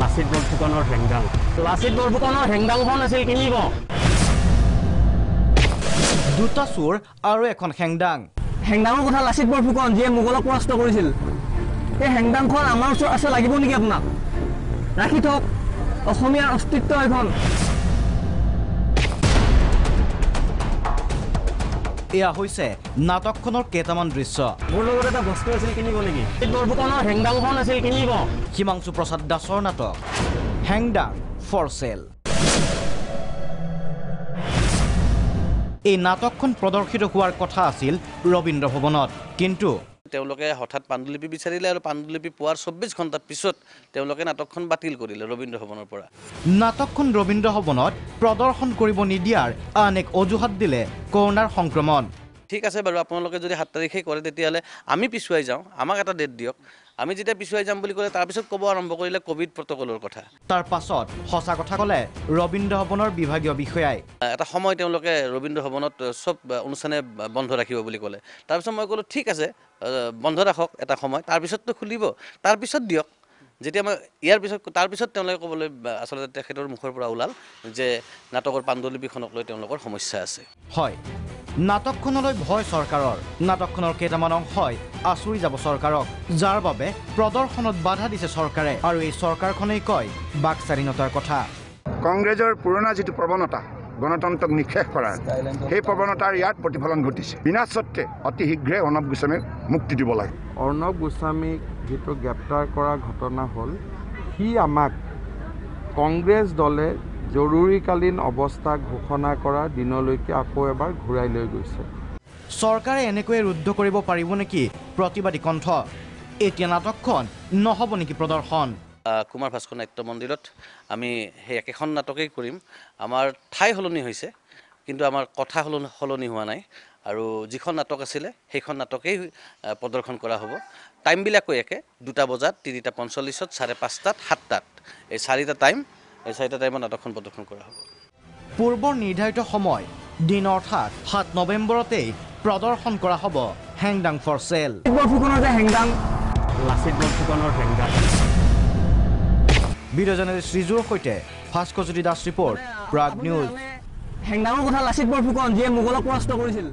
লাচিত বৰফুকনৰ হেংদাং। লাচিত বৰফুকনৰ হেংদাংখন আছিল কিনিব। দুটা চোৰ আৰু এখন হেংদাং। হেংদাঙৰ কথা লাচিত বৰফুকন যিয়ে মোগলক পৰাস্ত কৰিছিল। এই হেংদাংখন আমাৰ ওচৰত আছে, লাগিব নেকি আপোনাক? ৰাখি থওক, অসমীয়াৰ অস্তিত্ব এখন। এয়া হৈছে নাটকখনৰ কেইটামান দৃশ্য। মোৰ লগত এটা বস্তু আছিল, কিনিব নেকি? লাচিত বৰফুকনৰ হেংদাংখন আছিল, কিনিব। হিমাংশু প্ৰসাদ দাসৰ নাটক হেংদাং ফৰ চেল। এই নাটকখন প্ৰদৰ্শিত হোৱাৰ কথা আছিল ৰবীন্দ্ৰ ভৱনত, কিন্তু তেওঁলোকে হঠাৎ পাণ্ডুলিপি বিচাৰিলে আৰু পাণ্ডুলিপি পোৱাৰ 24 ঘণ্টাৰ পিছত তেওঁলোকে নাটকখন বাতিল কৰিলে ৰবীন্দ্ৰ ভৱনৰ পৰা। নাটকখন ৰবীন্দ্ৰ ভৱনত প্ৰদৰ্শন কৰিব নিদিয়াৰ আন এক অজুহাত দিলে কৰোনাৰ সংক্ৰমণ। ঠিক আছে বাৰু, আপোনালোকে যদি 7 তাৰিখে কৰে তেতিয়াহ'লে আমি পিছুৱাই যাওঁ, আমাক এটা ডেট দিয়ক। আমি যেতিয়া পিছুৱাই যাম বুলি ক'লে তাৰপিছত ক'ব আৰম্ভ কৰিলে ক'ভিড প্ৰট'কলৰ কথা। তাৰ পাছত সঁচা কথা ক'লে ৰবীন্দ্ৰ ভৱনৰ বিভাগীয় বিষয়াই। এটা সময় তেওঁলোকে ৰবীন্দ্ৰ ভৱনত চব অনুষ্ঠানে বন্ধ ৰাখিব বুলি ক'লে। তাৰপিছত মই ক'লোঁ ঠিক আছে, বন্ধ ৰাখক এটা সময়, তাৰপিছততো খুলিব, তাৰপিছত দিয়ক। যেতিয়া মই ইয়াৰ পিছত তাৰপিছত তেওঁলোকে ক'বলৈ আচলতে তেখেতৰ মুখৰ পৰা ওলাল যে নাটকৰ পাণ্ডুলিপিখনক লৈ তেওঁলোকৰ সমস্যা আছে। হয়, নাটকখনলৈ ভয় চৰকাৰৰ। নাটকখনৰ কেইটামান অংশই আচুৰি যাব চৰকাৰক, যাৰ বাবে প্ৰদৰ্শনত বাধা দিছে চৰকাৰে। আৰু এই চৰকাৰখনেই কয় বাক স্বাধীনতাৰ কথা। কংগ্ৰেছৰ পুৰণা যিটো প্ৰৱণতা গণতন্ত্ৰক নিঃশেষ কৰাৰ, সেই প্ৰৱণতাৰ ইয়াত প্ৰতিফলন ঘটিছে। বিনা স্বত্বে অতি শীঘ্ৰে অৰ্ণৱ গোস্বামীক মুক্তি দিব লাগে। অৰ্ণৱ গোস্বামীক যিটো গ্ৰেপ্তাৰ কৰা ঘটনা হ'ল, সি আমাক কংগ্ৰেছ দলে জৰুৰীকালীন অৱস্থা ঘোষণা কৰাৰ দিনলৈকে আকৌ এবাৰ ঘূৰাই লৈ গৈছে। চৰকাৰে এনেকৈয়ে ৰুদ্ধ কৰিব পাৰিব নেকি প্ৰতিবাদী কণ্ঠ? এতিয়া নাটকখন নহ'ব নেকি প্ৰদৰ্শন? কুমাৰ ভাস্কৰ নাট্য মন্দিৰত আমি সেই একেখন নাটকেই কৰিম। আমাৰ ঠাই সলনি হৈছে, কিন্তু আমাৰ কথা সলনি হোৱা নাই। আৰু যিখন নাটক আছিলে সেইখন নাটকেই প্ৰদৰ্শন কৰা হ'ব। টাইমবিলাকো একে, 2টা বজাত, 3টা 45-ত, 5:30-ত, 7টাত। এই 4টা টাইম, এই 4টা টাইমত নাটকখন প্ৰদৰ্শন কৰা হ'ব। পূৰ্বৰ নিৰ্ধাৰিত সময় দিন অৰ্থাৎ 7 নৱেম্বৰতেই প্ৰদৰ্শন কৰা হ'ব হেংদাং ফৰ চেল। বৰফুকনৰ যে হেংদাং, লাচিত বৰফুকনৰ হেংদাং। ভিডিঅ' জাৰ্নেলিষ্ট ৰিজুৰ সৈতে ভাস্কৰজ্যোতি দাস ৰিপৰ্ট, প্ৰাগ নিউজ। হেংদাঙৰ কথা লাচিত বৰফুকন যিয়ে মোগলক পৰাস্ত কৰিছিল।